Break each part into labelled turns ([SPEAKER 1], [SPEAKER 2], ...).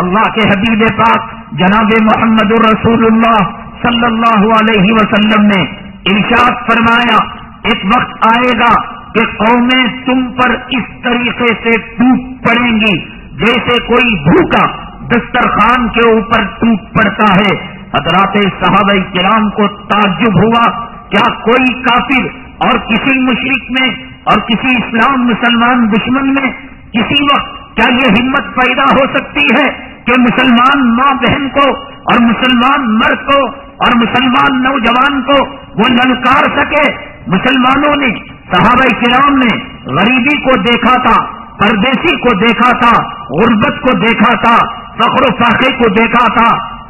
[SPEAKER 1] اللہ کے حبیب پاک جناب محمد رسول اللہ صلی اللہ علیہ وسلم نے ارشاد فرمایا، ایک وقت آئے گا کہ قومیں تم پر اس طریقے سے ٹوٹ پڑیں گی جیسے کوئی بھوکا دسترخوان کے اوپر ٹوٹ پڑتا ہے۔ حضرات صحابہ کرام کو تعجب ہوا، کیا کوئی کافر اور کسی مشرک میں اور کسی اسلام مسلمان دشمن میں کسی وقت کیا یہ ہمت پیدا ہو سکتی ہے کہ مسلمان ماں بہن کو اور مسلمان مرد کو اور مسلمان نوجوان کو وہ للکار سکے؟ مسلمانوں نے، صحابہ کرام نے غریبی کو دیکھا تھا، پردیسی کو دیکھا تھا، غربت کو دیکھا تھا، فقر و فاقے کو دیکھا تھا،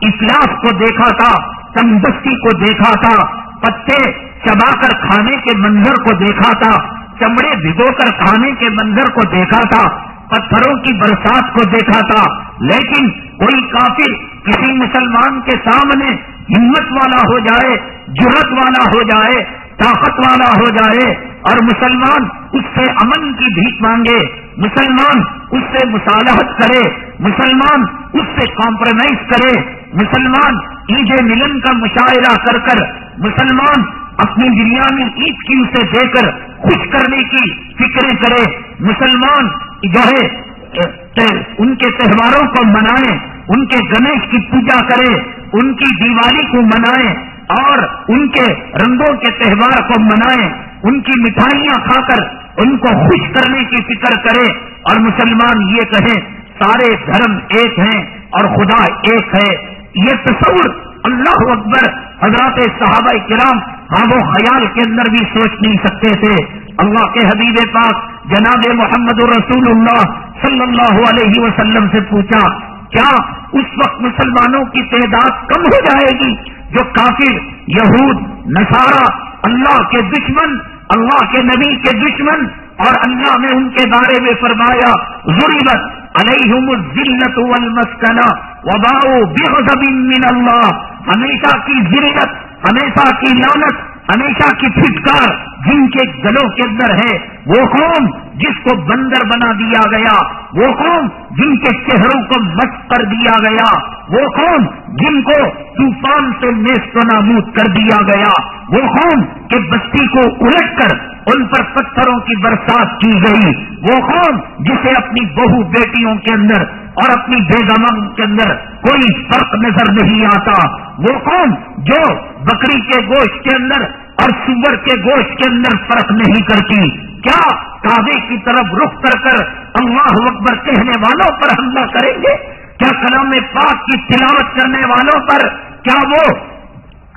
[SPEAKER 1] افلاس کو دیکھا تھا، تنگدستی کو دیکھا تھا، پتے چبا کر کھانے کے منظر کو دیکھا تھا، چمڑے بھگو کر کھانے کے منظر کو دیکھا تھا، پتھروں کی برسات کو دیکھا تھا۔ لیکن کوئی کافر کسی مسلمان کے سامنے ہمت والا ہو جائے، جرأت والا ہو جائے، طاقت والا ہو جائے اور مسلمان اس سے امن کی بھیک مانگے، مسلمان اس سے مصالحت کرے، مسلمان اس سے کمپرومائز کرے، مسلمان عید ملن کا مشاعرہ کر کر، مسلمان اپنی بریانی عید کی اسے دے کر خوش کرنے کی فکریں کرے، مسلمان جو ہے ان کے تہواروں کو منائے، ان کے گنیش کی پوجا کرے، ان کی دیوالی کو منائے اور ان کے رنگوں کے تہوار کو منائے، ان کی مٹھائیاں کھا کر ان کو خوش کرنے کی فکر کرے، اور مسلمان یہ کہیں سارے دھرم ایک ہیں اور خدا ایک ہے۔ یہ تصور اللہ اکبر حضرات صحابہ کرام خواب و خیال کے اندر بھی سوچ نہیں سکتے تھے۔ اللہ کے حبیب پاک جناب محمد رسول اللہ صلی اللہ علیہ وسلم سے پوچھا، کیا اس وقت مسلمانوں کی تعداد کم ہو جائے گی جو کافر، یہود، نصارہ، اللہ کے دشمن، اللہ کے نبی کے دشمن، اور اللہ نے ان کے بارے میں فرمایا ضربت علیہم الذلۃ والمسکنہ وباؤوا بغضب من اللہ، ہمیشہ کی ذلت، ہمیشہ کی لعنت، ہمیشہ کی پھٹکار جن کے گلوں کے اندر ہے، وہ قوم جس کو بندر بنا دیا گیا، وہ قوم جن کے چہروں کو مست کر دیا گیا، وہ قوم جن کو طوفان سے نیست و نابود کر دیا گیا، وہ قوم کہ بستی کو الٹ کر ان پر پتھروں کی برسات کی گئی، وہ قوم جسے اپنی بہو بیٹیوں کے اندر اور اپنی بیگموں کے اندر کوئی فرق نظر نہیں آتا، وہ قوم جو بکری کے گوشت کے اندر اور سور کے گوشت کے اندر فرق نہیں کرتی، کیا کعبے کی طرف رخ کر کر اللہ اکبر کہنے والوں پر حملہ کریں گے؟ کیا کلام پاک کی تلاوت کرنے والوں پر، کیا وہ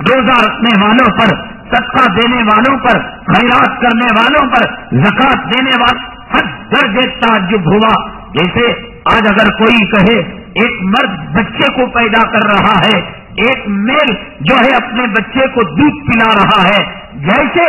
[SPEAKER 1] روزہ رکھنے والوں پر، صدقہ دینے والوں پر، خیرات کرنے والوں پر، زکات دینے والوں ہر درجے تعجب ہوا۔ جیسے آج اگر کوئی کہے ایک مرد بچے کو پیدا کر رہا ہے، ایک میل جو ہے اپنے بچے کو دودھ پلا رہا ہے، جیسے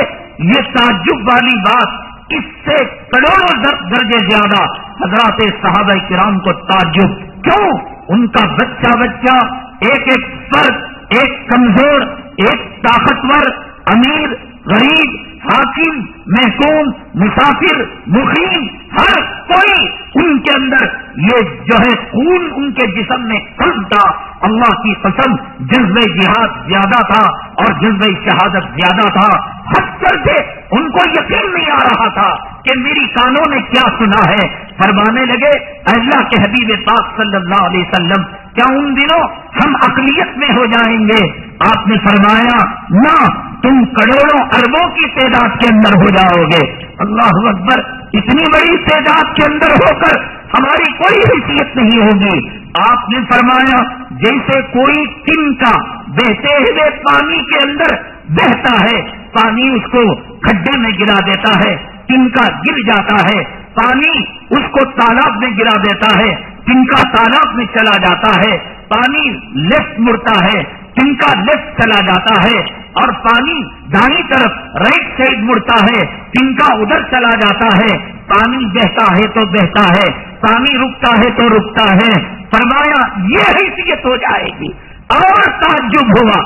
[SPEAKER 1] یہ تعجب والی بات، اس سے کروڑوں درجے زیادہ حضرات صحابہ کرام کو تعجب، کیوں؟ ان کا بچہ بچہ ایک ایک فرد، ایک کمزور، ایک طاقتور، امیر، غریب، حاکم، محکوم، مسافر، مقیم، ہر کوئی ان کے اندر یہ جو ہے خون ان کے جسم میں کم تھا۔ اللہ کی قسم جذبہ جہاد زیادہ تھا اور جذبہ شہادت زیادہ تھا، حد کر کے ان کو یقین نہیں آ رہا تھا کہ میری کانوں نے کیا سنا ہے۔ فرمانے لگے اللہ کے حبیب پاک صلی اللہ علیہ وسلم، کیا ان دنوں ہم اقلیت میں ہو جائیں گے؟ آپ نے فرمایا نہ، تم کروڑوں اربوں کی تعداد کے اندر ہو جاؤ گے۔ اللہ اکبر، اتنی بڑی تعداد کے اندر ہو کر ہماری کوئی حیثیت نہیں ہوگی۔ آپ نے فرمایا جیسے کوئی ٹن کا بہتے ہوئے پانی کے اندر بہتا ہے، پانی اس کو کھڈے میں گرا دیتا ہے، ٹن کا گر جاتا ہے، پانی اس کو تالاب میں گرا دیتا ہے، ٹن کا تالاب میں چلا جاتا ہے، پانی لیفٹ مڑتا ہے، ٹن کا لیفٹ چلا جاتا ہے، اور پانی دائیں طرف رائٹ سائڈ مڑتا ہے، ٹن کا ادھر چلا جاتا ہے، پانی بہتا ہے تو بہتا ہے، پانی رکتا ہے تو رکتا ہے۔ فرمایا یہ حیثیت ہو جائے گی۔ اور تعجب ہوا،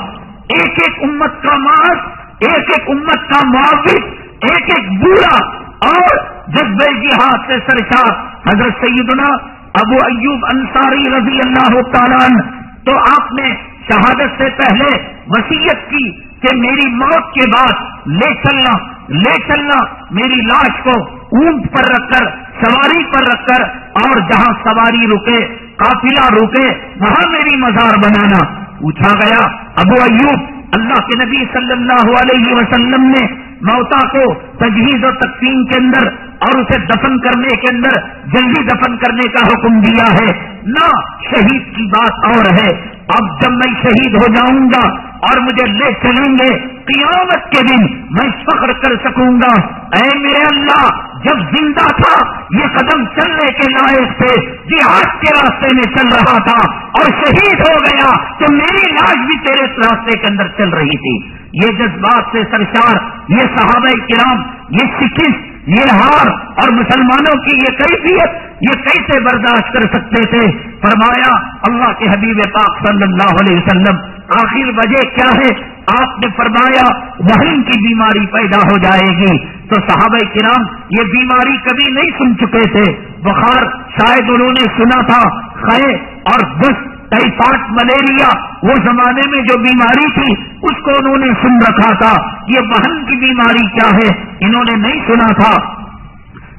[SPEAKER 1] ایک ایک امت کا ماس، ایک ایک امت کا معاوض، ایک ایک بوڑھا اور جذبہ جہاد سے سرشار حضرت سیدنا ابو ایوب انصاری رضی اللہ تعالیٰ عنہ، تو آپ نے شہادت سے پہلے وصیت کی کہ میری موت کے بعد لے چلنا میری لاش کو اونٹ پر رکھ کر، سواری پر رکھ کر، اور جہاں سواری رکے، قافلہ رکے، وہاں میری مزار بنانا۔ پوچھا گیا ابو ایوب، اللہ کے نبی صلی اللہ علیہ وسلم نے موتا کو تجہیز و تکفین کے اندر اور اسے دفن کرنے کے اندر جلدی دفن کرنے کا حکم دیا ہے نہ، شہید کی بات اور ہے۔ اب جب میں شہید ہو جاؤں گا اور مجھے لے چلیں گے قیامت کے دن، میں فخر کر سکوں گا، اے میرے اللہ، جب زندہ تھا یہ قدم چلنے کے لائق تھے، جہاد کے راستے میں چل رہا تھا، اور شہید ہو گیا تو میری لاش بھی تیرے راستے کے اندر چل رہی تھی۔ یہ جذبات سے سرشار یہ صحابہ کرام، یہ سکھ، یہ ہار اور مسلمانوں کی یہ کیفیت، یہ کیسے برداشت کر سکتے تھے؟ فرمایا اللہ کے حبیب پاک صلی اللہ علیہ وسلم، آخر وجہ کیا ہے؟ آپ نے فرمایا وہن کی بیماری پیدا ہو جائے گی۔ تو صحابہ کرام یہ بیماری کبھی نہیں سن چکے تھے، بخار شاید انہوں نے سنا تھا، خے اور دست، ٹائیفائڈ، ملیریا، وہ زمانے میں جو بیماری تھی اس کو انہوں نے سن رکھا تھا، یہ وہن کی بیماری کیا ہے انہوں نے نہیں سنا تھا۔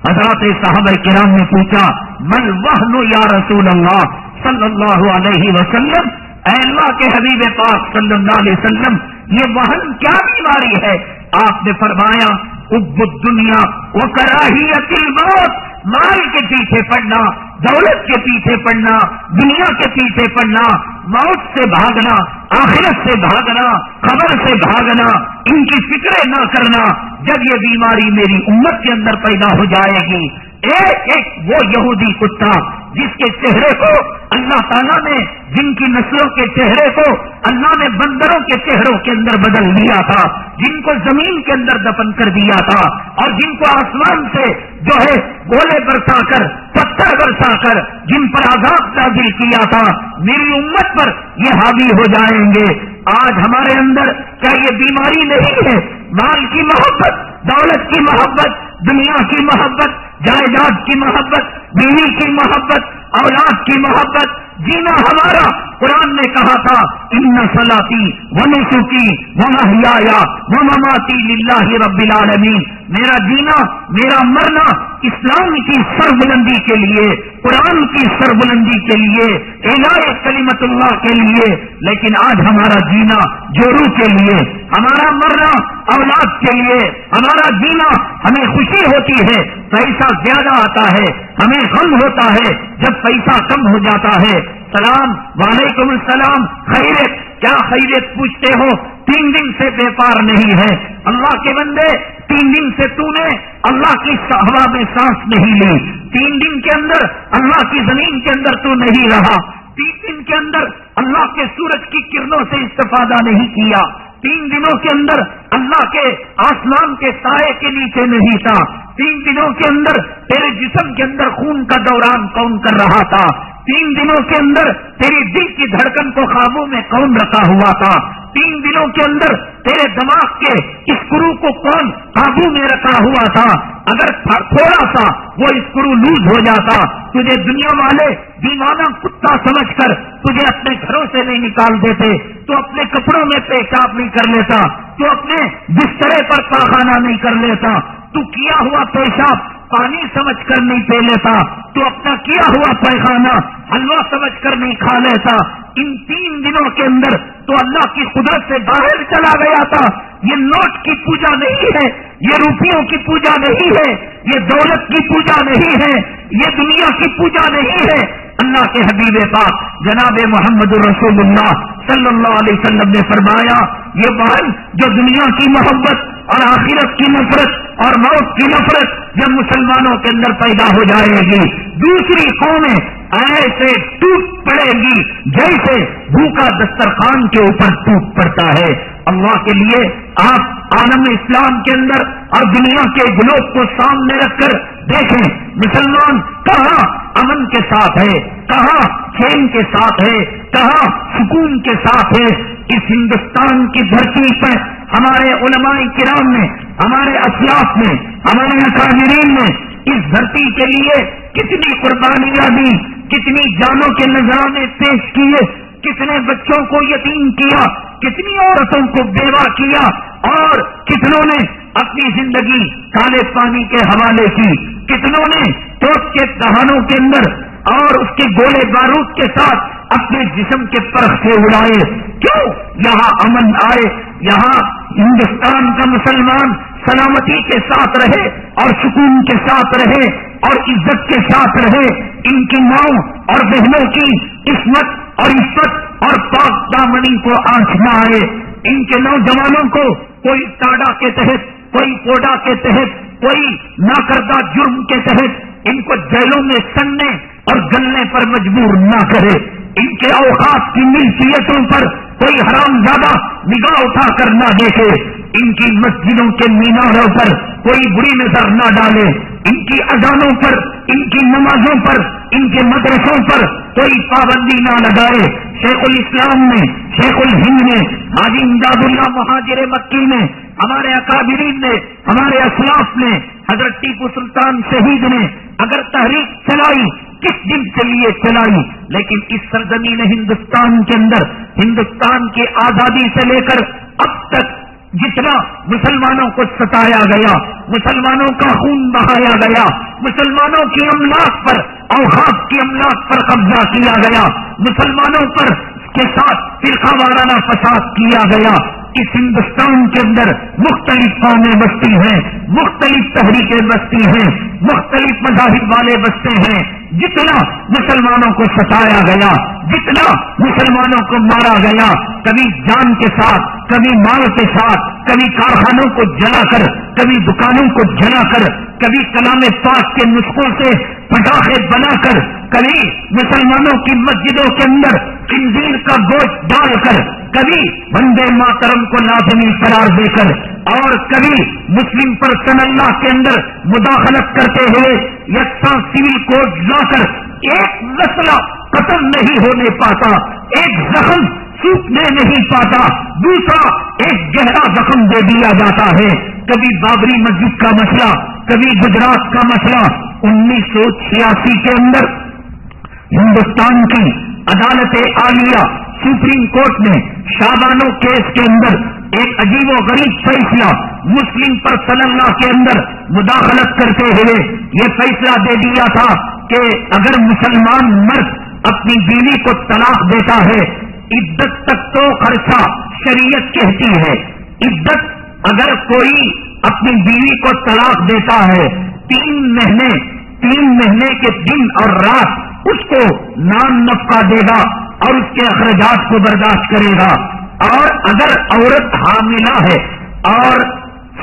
[SPEAKER 1] حضرات صحابہ کرام نے پوچھا مل وہن یا رسول اللہ صلی اللہ علیہ وسلم، اے اللہ کے حبیب پاک صلی اللہ علیہ وسلم، یہ وہن کیا بیماری ہے؟ آپ نے فرمایا حب الدنیا وکراہیت الموت، مال کے پیچھے پڑنا، دولت کے پیچھے پڑنا، دنیا کے پیچھے پڑنا، موت سے بھاگنا، آخرت سے بھاگنا، قبر سے بھاگنا، ان کی فکریں نہ کرنا۔ جب یہ بیماری میری امت کے اندر پیدا ہو جائے گی، ایک وہ یہودی کتا جس کے چہرے کو اللہ تعالیٰ نے، جن کی نسلوں کے چہرے کو اللہ نے بندروں کے چہروں کے اندر بدل دیا تھا، جن کو زمین کے اندر دفن کر دیا تھا، اور جن کو آسمان سے جو ہے گولے برسا کر، پتھر برسا کر جن پر عذاب نازل کیا تھا، میری امت پر یہ حاوی ہو جائیں گے۔ آج ہمارے اندر کیا یہ بیماری نہیں ہے؟ مال کی محبت، دولت کی محبت، دنیا کی محبت، جائیداد کی محبت، بیوی کی محبت، اولاد کی محبت، جینا ہمارا قرآن نے کہا تھا ان صلاتی و نسکی و محیایا و مماتی للہ رب العالمین، میرا جینا، میرا مرنا اسلام کی سربلندی کے لیے، قرآن کی سربلندی کے لیے، اعلاء کلمت اللہ کے لیے۔ لیکن آج ہمارا جینا جورو کے لیے، ہمارا مرنا اولاد کے لیے، ہمارا جینا ہمیں خوشی ہوتی ہے، پیسہ زیادہ آتا ہے، ہمیں غم ہوتا ہے جب پیسہ کم ہو جاتا ہے۔ سلام، وعلیکم السلام، خیریت؟ کیا خیریت پوچھتے ہو؟ 3 دن سے بیپار نہیں ہے، اللہ کے بندے 3 دن سے تو نے اللہ کی ہوا میں سانس نہیں لی، 3 دن کے اندر اللہ کی زمین کے اندر تو نہیں رہا، 3 دن کے اندر اللہ کے سورج کی کرنوں سے استفادہ نہیں کیا، 3 دنوں کے اندر اللہ کے آسمان کے سائے کے نیچے نہیں تھا، 3 دنوں کے اندر تیرے جسم کے اندر خون کا دوران کون کر رہا تھا، 3 دنوں کے اندر تیری دل کی دھڑکن کو قابو میں کون رکھا ہوا تھا، 3 دنوں کے اندر تیرے دماغ کے اسکرو کو کون قابو میں رکھا ہوا تھا۔ اگر تھوڑا سا وہ اسکرو لوز ہو جاتا، تجھے دنیا والے دیوانہ کتا سمجھ کر تجھے اپنے گھروں سے نہیں نکال دیتے، تو اپنے کپڑوں میں پیشاب نہیں کر لیتا، تو اپنے بسترے پر پاخانہ نہیں کر لیتا، تو کیا ہوا پیشاب پانی سمجھ کر نہیں پی لیتا، تو اپنا کیا ہوا پیخانہ حلوہ سمجھ کر نہیں کھا لیتا۔ ان 3 دنوں کے اندر تو اللہ کی قدرت سے باہر چلا گیا تھا۔ یہ نوٹ کی پوجا نہیں ہے، یہ روپیوں کی پوجا نہیں ہے، یہ دولت کی پوجا نہیں ہے، یہ دنیا کی پوجا نہیں ہے۔ اللہ کے حبیب پاک جناب محمد رسول اللہ صلی اللہ علیہ وسلم نے فرمایا یہ بہن جو دنیا کی محبت اور آخرت کی نفرت اور موت کی نفرت جب مسلمانوں کے اندر پیدا ہو جائے گی، دوسری قومیں ایسے ٹوٹ پڑے گی جیسے بھوکا دسترخوان کے اوپر ٹوٹ پڑتا ہے۔ اللہ کے لیے آپ عالم اسلام کے اندر اور دنیا کے گلوب کو سامنے رکھ کر دیکھیں، مسلمان کہاں امن کے ساتھ ہے، کہاں چین کے ساتھ ہے، کہاں سکون کے ساتھ ہے۔ اس ہندوستان کی دھرتی پر ہمارے علماء کرام نے، ہمارے اسلاف نے، ہمارے اکابرین نے اس دھرتی کے لیے کتنی قربانیاں دی، کتنی جانوں کے نذرانے پیش کیے، کتنے بچوں کو یتیم کیا، کتنی عورتوں کو بیوہ کیا، اور کتنوں نے اپنی زندگی کالے پانی کے حوالے کی، کتنوں نے توپ کے دہانوں کے اندر اور اس کے گولے بارود کے ساتھ اپنے جسم کے پرخ سے اڑائے۔ کیوں؟ یہاں امن آئے، یہاں ہندوستان کا مسلمان سلامتی کے ساتھ رہے اور سکون کے ساتھ رہے اور عزت کے ساتھ رہے، ان کی ماؤں اور بہنوں کی عصمت اور عزت اور پاک دامنی کو آنچ نہ آئے، ان کے نوجوانوں کو کوئی ٹاڈا کے تحت، کوئی پوڈا کے تحت، کوئی ناکردہ جرم کے تحت ان کو جیلوں میں سننے اور گلنے پر مجبور نہ کرے، ان کے اوقات کی ملکیتوں پر کوئی حرام زادہ نگاہ اٹھا کر نہ دیکھے، ان کی مسجدوں کے میناروں پر کوئی بری نظر نہ ڈالے، ان کی اذانوں پر، ان کی نمازوں پر، ان کے مدرسوں پر کوئی پابندی نہ لگائے۔ شیخ الاسلام نے، شیخ الہند نے، حاجی امداد اللہ مہاجر مکی نے، ہمارے اکابرین نے، ہمارے اسلاف نے، حضرت ٹیپو سلطان شہید نے اگر تحریک چلائی، کس دن کے لیے چلائی، لیکن اس سرزمین ہندوستان کے اندر ہندوستان کی آزادی سے لے کر اب تک جتنا مسلمانوں کو ستایا گیا، مسلمانوں کا خون بہایا گیا، مسلمانوں کی املاک پر، اوقاف کی املاک پر قبضہ کیا گیا، مسلمانوں پر کے ساتھ فرقہ وارانہ فساد کیا گیا، اس ہندوستان کے اندر مختلف قومیں بستی ہیں، مختلف تحریکیں بستی ہیں، مختلف مذاہب والے بستے ہیں، جتنا مسلمانوں کو ستایا گیا، جتنا مسلمانوں کو مارا گیا، کبھی جان کے ساتھ، کبھی مال کے ساتھ، کبھی کارخانوں کو جلا کر، کبھی دکانوں کو جلا کر، کبھی کلام پاک کے نسخوں سے پٹاخے بنا کر، کبھی مسلمانوں کی مسجدوں کے اندر خنزیر کا گوشت ڈال کر، کبھی وندے ماترم کو لازمی قرار دے کر، اور کبھی مسلم پرسنل لا کے اندر مداخلت کرتے ہوئے یکساں سول کوڈ لا کر ایک مسئلہ ختم نہیں ہونے پاتا، ایک زخم سوکھنے نہیں پاتا، دوسرا ایک گہرا زخم دے دیا جاتا ہے۔ کبھی بابری مسجد کا مسئلہ، کبھی گجرات کا مسئلہ۔ 1986 کے اندر ہندوستان کی عدالت عالیہ سپریم کورٹ نے شابانو کیس کے اندر ایک عجیب و غریب فیصلہ مسلم پرسنل لا کے اندر مداخلت کرتے ہوئے یہ فیصلہ دے دیا تھا کہ اگر مسلمان مرد اپنی بیوی کو طلاق دیتا ہے، عدت تک تو خرچہ شریعت کہتی ہے، عدت اگر کوئی اپنی بیوی کو طلاق دیتا ہے 3 مہینے کے دن اور رات اس کو نان نفقہ دے گا اور اس کے اخراجات کو برداشت کرے گا، اور اگر عورت حاملہ ہے اور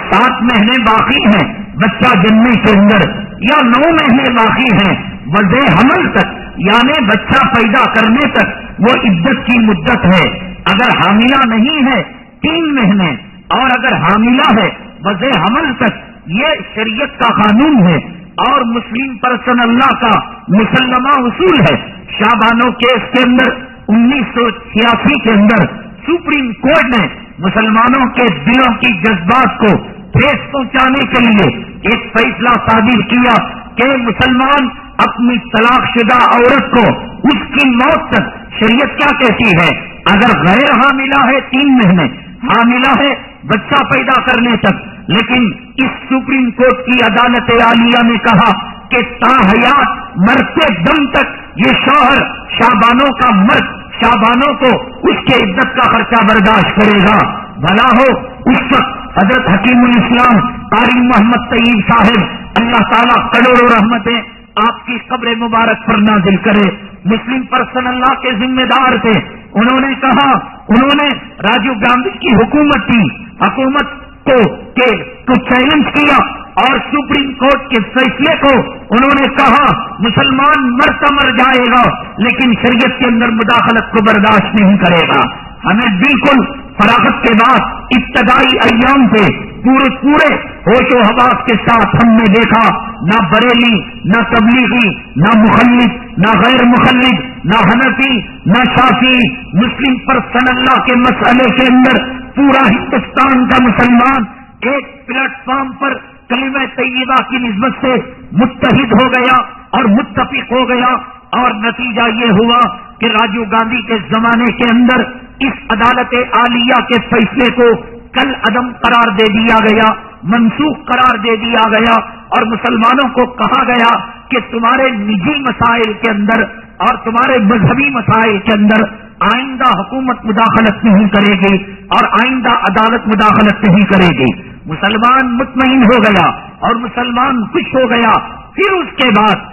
[SPEAKER 1] 7 مہینے باقی ہیں بچہ جننے کے اندر، یا 9 مہینے باقی ہیں وضع حمل تک، یعنی بچہ پیدا کرنے تک وہ عدت کی مدت ہے۔ اگر حاملہ نہیں ہے 3 مہینے، اور اگر حاملہ ہے وضع حمل تک، یہ شریعت کا قانون ہے اور مسلم پرسنل لا کا مسلمہ اصول ہے۔ شابانو کیس کے اندر 1986 کے اندر سپریم کورٹ نے مسلمانوں کے دلوں کی جذبات کو ٹھیس پہنچانے کے لیے ایک فیصلہ صادر کیا کہ مسلمان اپنی طلاق شدہ عورت کو اس کی موت تک، شریعت کیا کہتی ہے، اگر غیر حاملہ ہے 3 مہینے، حاملہ ہے بچہ پیدا کرنے تک، لیکن اس سپریم کورٹ کی عدالت عالیہ نے کہا کہ تاحیات مرتے دم تک یہ شوہر شابانوں کا مرد شابانوں کو اس کے عدت کا خرچہ برداشت کرے گا۔ بھلا ہو اس وقت حضرت حکیم الاسلام قاری محمد طیب صاحب اللہ تعالیٰ کروڑوں رحمتیں آپ کی قبر مبارک پر نازل کرے، مسلم پرسنل لا کے ذمہ دار تھے۔ انہوں نے کہا، انہوں نے راجیو گاندھی کی حکومت کی حکومت کو چیلنج کیا اور سپریم کورٹ کے فیصلے کو انہوں نے کہا مسلمان مرتا مر جائے گا لیکن شریعت کے اندر مداخلت کو برداشت نہیں کرے گا۔ ہمیں بالکل فراغت کے بعد ابتدائی ایام پہ پورے ہوش و حواس کے ساتھ ہم نے دیکھا، نہ بریلی، نہ تبلیغی، نہ مخلد، نہ غیر مخلد، نہ حنفی، نہ شافعی، مسلم پرسنل لا کے مسئلے کے اندر پورا ہندوستان کا مسلمان ایک پلیٹ فارم پر کلمہ طیبہ کی نسبت سے متحد ہو گیا اور متفق ہو گیا اور نتیجہ یہ ہوا کہ راجیو گاندھی کے زمانے کے اندر اس عدالت عالیہ کے فیصلے کو کل عدم قرار دے دیا گیا، منسوخ قرار دے دیا گیا، اور مسلمانوں کو کہا گیا کہ تمہارے نجی مسائل کے اندر اور تمہارے مذہبی مسائل کے اندر آئندہ حکومت مداخلت نہیں کرے گی اور آئندہ عدالت مداخلت نہیں کرے گی۔ مسلمان مطمئن ہو گیا اور مسلمان خوش ہو گیا۔ پھر اس کے بعد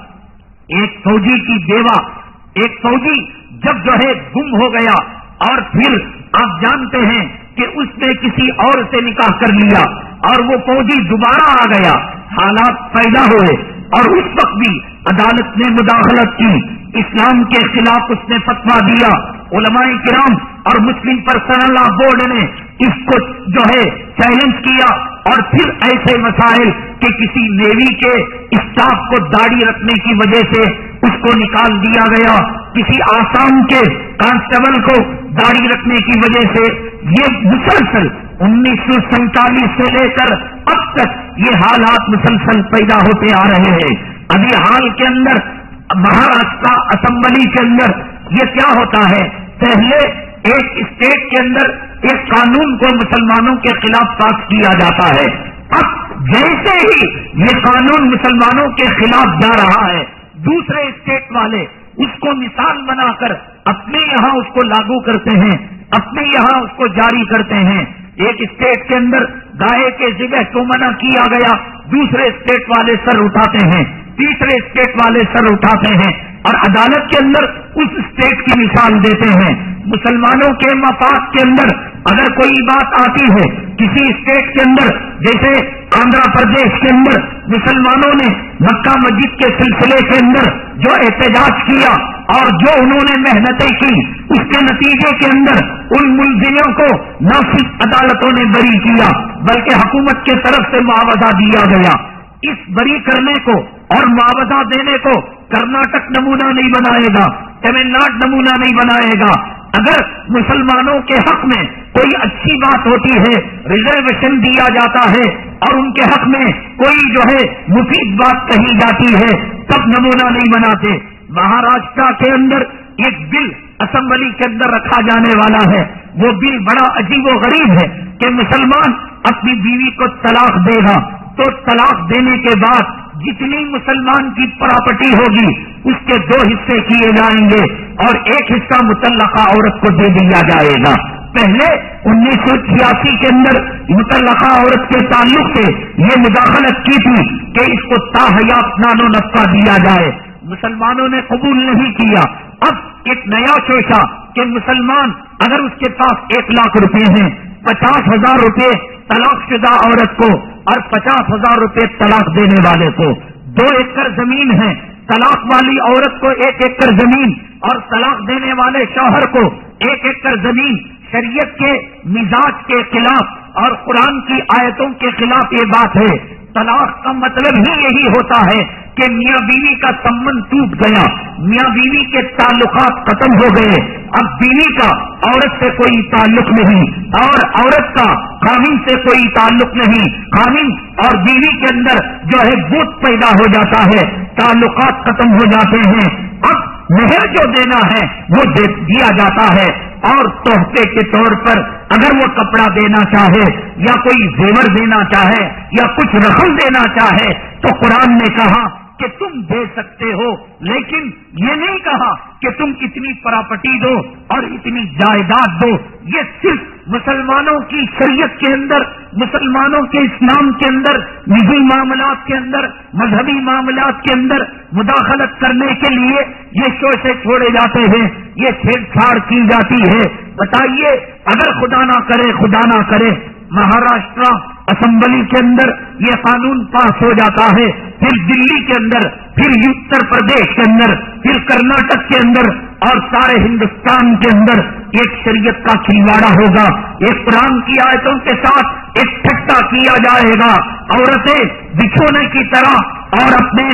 [SPEAKER 1] ایک فوجی کی بیوہ، ایک فوجی جب جو ہے گم ہو گیا، اور پھر آپ جانتے ہیں کہ اس نے کسی اور سے نکاح کر لیا اور وہ فوجی دوبارہ آ گیا، حالات پیدا ہوئے اور اس وقت بھی عدالت نے مداخلت کی، اسلام کے خلاف اس نے فتویٰ دیا، علماء کرام اور مسلم پرسنل لا بورڈ نے اس کو جو ہے چیلنج کیا، اور پھر ایسے مسائل کہ کسی نیوی کے اسٹاف کو داڑھی رکھنے کی وجہ سے اس کو نکال دیا گیا، کسی آسام کے کانسٹیبل کو داڑھی رکھنے کی وجہ سے، یہ مسلسل 1947 سے لے کر اب تک یہ حالات مسلسل پیدا ہوتے آ رہے ہیں۔ ابھی حال کے اندر مہاراشٹر اسمبلی کے اندر یہ کیا ہوتا ہے، پہلے ایک اسٹیٹ کے اندر ایک قانون کو مسلمانوں کے خلاف پاس کیا جاتا ہے، اب جیسے ہی یہ قانون مسلمانوں کے خلاف جا رہا ہے، دوسرے اسٹیٹ والے اس کو مثال بنا کر اپنے یہاں اس کو لاگو کرتے ہیں، اپنے یہاں اس کو جاری کرتے ہیں۔ ایک اسٹیٹ کے اندر گائے کے ذبح کو منع کیا گیا، دوسرے اسٹیٹ والے سر اٹھاتے ہیں، تیسرے اسٹیٹ والے سر اٹھاتے ہیں، اور عدالت کے اندر اس اسٹیٹ کی مثال دیتے ہیں۔ مسلمانوں کے مفاد کے اندر اگر کوئی بات آتی ہے کسی اسٹیٹ کے اندر، جیسے آندھرا پردیش کے اندر مسلمانوں نے مکہ مسجد کے سلسلے کے اندر جو احتجاج کیا اور جو انہوں نے محنتیں کی، اس کے نتیجے کے اندر ان ملزموں کو نہ صرف عدالتوں نے بری کیا بلکہ حکومت کے طرف سے معاوضہ دیا گیا۔ اس بری کرنے کو اور معاوضہ دینے کو کرناٹک نمونہ نہیں بنائے گا، تمل ناڈو نمونہ نہیں بنائے گا۔ اگر مسلمانوں کے حق میں کوئی اچھی بات ہوتی ہے، ریزرویشن دیا جاتا ہے اور ان کے حق میں کوئی جو ہے مفید بات کہی جاتی ہے، تب نمونہ نہیں بناتے۔ مہاراشٹر کے اندر ایک بل اسمبلی کے اندر رکھا جانے والا ہے، وہ بل بڑا عجیب و غریب ہے کہ مسلمان اپنی بیوی کو طلاق دے گا تو طلاق دینے کے بعد جتنی مسلمان کی پراپرٹی ہوگی اس کے 2 حصے کیے جائیں گے اور ایک حصہ مطلقہ عورت کو دے دیا جائے گا۔ پہلے 1986 کے اندر مطلقہ عورت کے تعلق سے یہ مداخلت کی تھی کہ اس کو تاحیات نان و نفقہ دیا جائے، مسلمانوں نے قبول نہیں کیا۔ اب ایک نیا شوشہ کہ مسلمان اگر اس کے پاس 1 لاکھ روپے ہیں، 50,000 روپے طلاق شدہ عورت کو اور 50,000 روپے طلاق دینے والے کو، 2 ایکڑ زمین ہے، طلاق والی عورت کو 1 ایکڑ زمین اور طلاق دینے والے شوہر کو 1 ایکڑ زمین، شریعت کے مزاج کے خلاف اور قرآن کی آیتوں کے خلاف یہ بات ہے۔ طلاق کا مطلب ہی یہی ہوتا ہے کہ میاں بیوی کا سمبند ٹوٹ گیا، میاں بیوی کے تعلقات ختم ہو گئے، اب بیوی کا عورت سے کوئی تعلق نہیں اور عورت کا خاوند سے کوئی تعلق نہیں، خاوند اور بیوی کے اندر جو ہے بت پیدا ہو جاتا ہے، تعلقات ختم ہو جاتے ہیں۔ اب مہر جو دینا ہے وہ دیا جاتا ہے، اور تحفے کے طور پر اگر وہ کپڑا دینا چاہے یا کوئی زیور دینا چاہے یا کچھ رقم دینا چاہے تو قرآن نے کہا کہ تم دے سکتے ہو، لیکن یہ نہیں کہا کہ تم اتنی پراپرٹی دو اور اتنی جائیداد دو۔ یہ صرف مسلمانوں کی شریعت کے اندر، مسلمانوں کے اسلام کے اندر، نجی معاملات کے اندر، مذہبی معاملات کے اندر مداخلت کرنے کے لیے یہ شوشے چھوڑے جاتے ہیں، یہ چھیڑ چھاڑ کی جاتی ہے۔ بتائیے اگر خدا نہ کرے مہاراشٹر اسمبلی کے اندر یہ قانون پاس ہو جاتا ہے، پھر دلی کے اندر، پھر اتر پردیش کے اندر، پھر کرناٹک کے اندر اور سارے ہندوستان کے اندر ایک شریعت کا کھلواڑا ہوگا، ایک قرآن کی آیتوں کے ساتھ ایک ٹھٹا کیا جائے گا۔ عورتیں بچھونے کی طرح اور اپنے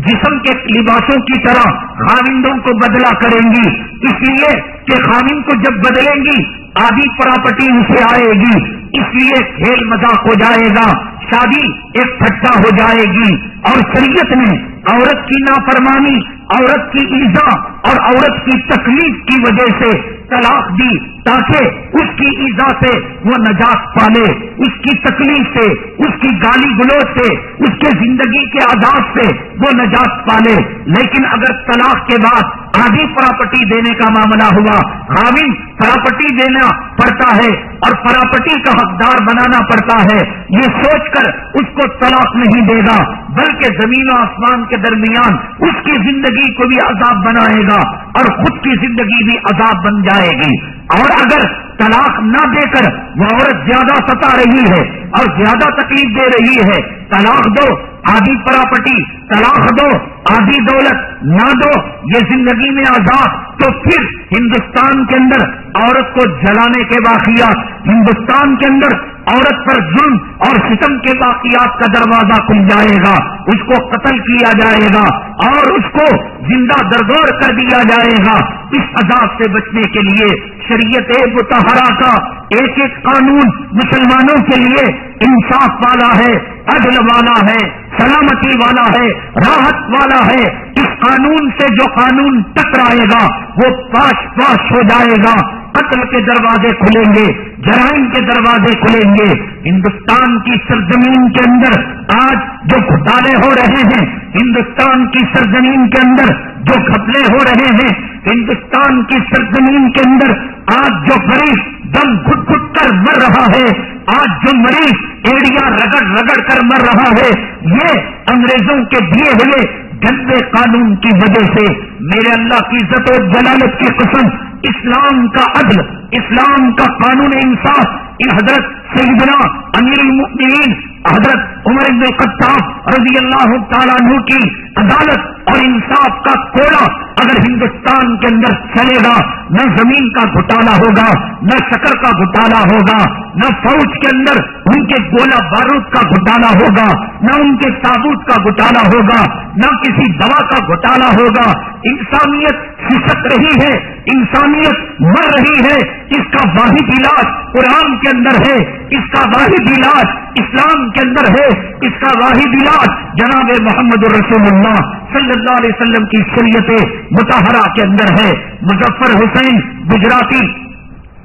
[SPEAKER 1] جسم کے لباسوں کی طرح خاوندوں کو بدلا کریں گی، اس لیے کہ خاوند کو جب بدلیں گی آدھی پراپرٹی اسے آئے گی، اس لیے کھیل مذاق ہو جائے گا، شادی ایک ٹھٹا ہو جائے گی۔ اور شریعت نے عورت کی نافرمانی عورت کی ایذا اور عورت کی تکلیف کی وجہ سے طلاق دی تاکہ اس کی ایذا سے وہ نجات پالے، اس کی تکلیف سے، اس کی گالی گلوچ سے، اس کے زندگی کے عذاب سے وہ نجات پالے۔ لیکن اگر طلاق کے بعد آدھی پراپرٹی دینے کا معاملہ ہوا، خاوند پراپرٹی دینا پڑتا ہے اور پراپرٹی کا حقدار بنانا پڑتا ہے، یہ سوچ کر اس کو طلاق نہیں دے گا بلکہ زمین و آسمان کے درمیان اس کی زندگی کو بھی عذاب بنائے گا اور خود کی زندگی بھی عذاب بن جائے گی۔ اور اگر طلاق نہ دے کر وہ عورت زیادہ ستا رہی ہے اور زیادہ تکلیف دے رہی ہے، طلاق دو، آدھی پراپرٹی، طلاق دو، آدھی دولت نہ دو، یہ زندگی میں عذاب، تو پھر ہندوستان کے اندر عورت کو جلانے کے واقعات، ہندوستان کے اندر عورت پر ظلم اور ستم کے واقعات کا دروازہ کھل جائے گا، اس کو قتل کیا جائے گا اور اس کو زندہ درگور کر دیا جائے گا۔ اس عذاب سے بچنے کے لیے شریعت مطہرہ کا ایک ایک قانون مسلمانوں کے لیے انصاف والا ہے، عدل والا ہے، سلامتی والا ہے، راحت والا ہے۔ اس قانون سے جو قانون ٹکرائے گا وہ پاش پاش ہو جائے گا، قتل کے دروازے کھلیں گے، جرائم کے دروازے کھلیں گے۔ ہندوستان کی سرزمین کے اندر آج جو گھوٹالے ہو رہے ہیں، ہندوستان کی سرزمین کے اندر جو گھپلے ہو رہے ہیں، ہندوستان کی سرزمین کے اندر آج جو مریض دم گھٹ گھٹ کر مر رہا ہے، آج جو مریض ایڑیاں رگڑ رگڑ کر مر رہا ہے، یہ انگریزوں کے دیے ہوئے گندے قانون کی وجہ سے۔ میرے اللہ کی عزت و جلالت کی قسم، اسلام کا عدل، اسلام کا قانون انصاف، ان حضرت سیدنا امیر المؤمنین حضرت عمر بن الخطاب رضی اللہ تعالیٰ عنہ کی عدالت اور انصاف کا کوڑا اگر ہندوستان کے اندر چلے گا، نہ زمین کا گھوٹالا ہوگا، نہ شکر کا گھوٹالا ہوگا، نہ فوج کے اندر ان کے گولہ بارود کا گھوٹالا ہوگا، نہ ان کے تابوت کا گھوٹالا ہوگا، نہ کسی دوا کا گھوٹالا ہوگا۔ انسانیت کھسک رہی ہے، انسانیت مر رہی ہے، اس کا واحد علاج قرآن کے اندر ہے، اس کا واحد علاج اسلام کے اندر ہے، اس کا واحد علاج جناب محمد رسول اللہ صلی اللہ علیہ وسلم کی شریعت مطہرہ کے اندر ہے۔ مظفر حسین گجراتی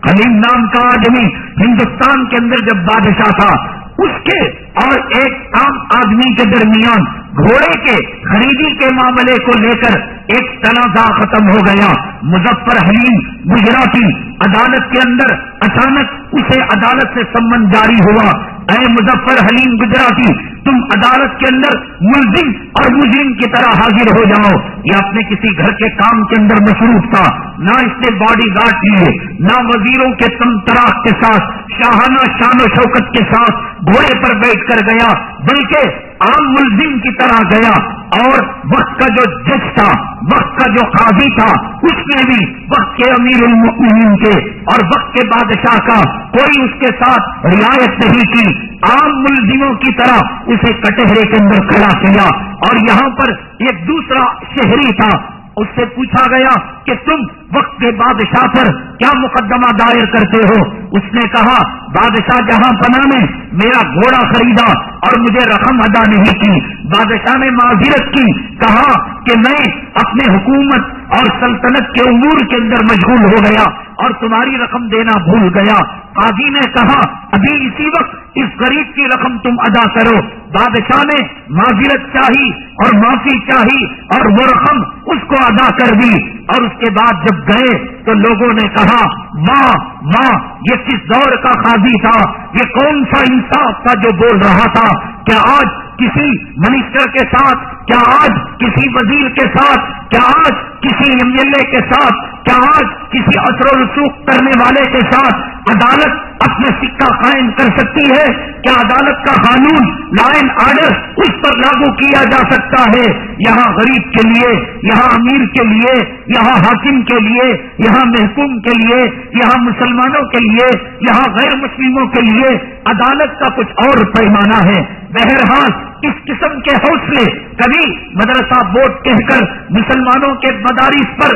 [SPEAKER 1] حلیم نام کا آدمی ہندوستان کے اندر جب بادشاہ تھا، اس کے اور ایک عام آدمی کے درمیان گھوڑے کے خریدی کے معاملے کو لے کر ایک تنازع ختم ہو گیا۔ مظفر حلیم گجراتی عدالت کے اندر اچانک اسے عدالت سے سمن جاری ہوا، اے مظفر حلیم گجراتی، تم عدالت کے اندر ملزم اور مجرم کی طرح حاضر ہو جاؤ۔ یہ اپنے کسی گھر کے کام کے اندر مصروف تھا، نہ اس نے باڈی گارڈ لیے، نہ وزیروں کے تم تراک کے ساتھ شاہانہ شان و شوکت کے ساتھ گھوڑے پر بیٹھ کر گیا، بلکہ عام ملزم کی طرح گیا۔ اور وقت کا جو جج تھا، وقت کا جو قاضی تھا، اس نے بھی وقت کے امیر المؤمنین کے اور وقت کے بادشاہ کا کوئی اس کے ساتھ رعایت نہیں کی، عام ملزموں کی طرح اسے کٹہرے کے اندر کھڑا کیا۔ اور یہاں پر ایک دوسرا شہری تھا، اس سے پوچھا گیا کہ تم وقت کے بادشاہ پر کیا مقدمہ دائر کرتے ہو؟ اس نے کہا بادشاہ جہاں پناہ نے میرا گھوڑا خریدا اور مجھے رقم ادا نہیں کی۔ بادشاہ نے معذرت کی، کہا کہ میں اپنے حکومت اور سلطنت کے امور کے اندر مشغول ہو گیا اور تمہاری رقم دینا بھول گیا۔ قاضی نے کہا ابھی اسی وقت اس غریب کی رقم تم ادا کرو۔ بادشاہ نے معذرت چاہی اور معافی چاہی اور وہ رقم اس کو ادا کر دی۔ اور اس کے بعد جب گئے تو لوگوں نے کہا واہ یہ کس دور کا قاضی تھا، یہ کون سا انصاف تھا جو بول رہا تھا؟ کیا آج کسی منسٹر کے ساتھ، کیا آج کسی وزیر کے ساتھ، کیا آج کسی MLA کے ساتھ، کیا آج کسی اثر و رسوخ کرنے والے کے ساتھ عدالت اپنا سکہ قائم کر سکتی ہے؟ کیا عدالت کا قانون لا اینڈ آرڈر اس پر لاگو کیا جا سکتا ہے؟ یہاں غریب کے لیے، یہاں امیر کے لیے، یہاں حاکم کے لیے، یہاں محکوم کے لیے، یہاں مسلمانوں کے لیے، یہاں غیر مسلموں کے لیے عدالت کا کچھ اور پیمانہ ہے۔ بہرحال اس قسم کے حوصلے کبھی مدرسہ بورڈ کہہ کر مسلمانوں کے مدارس پر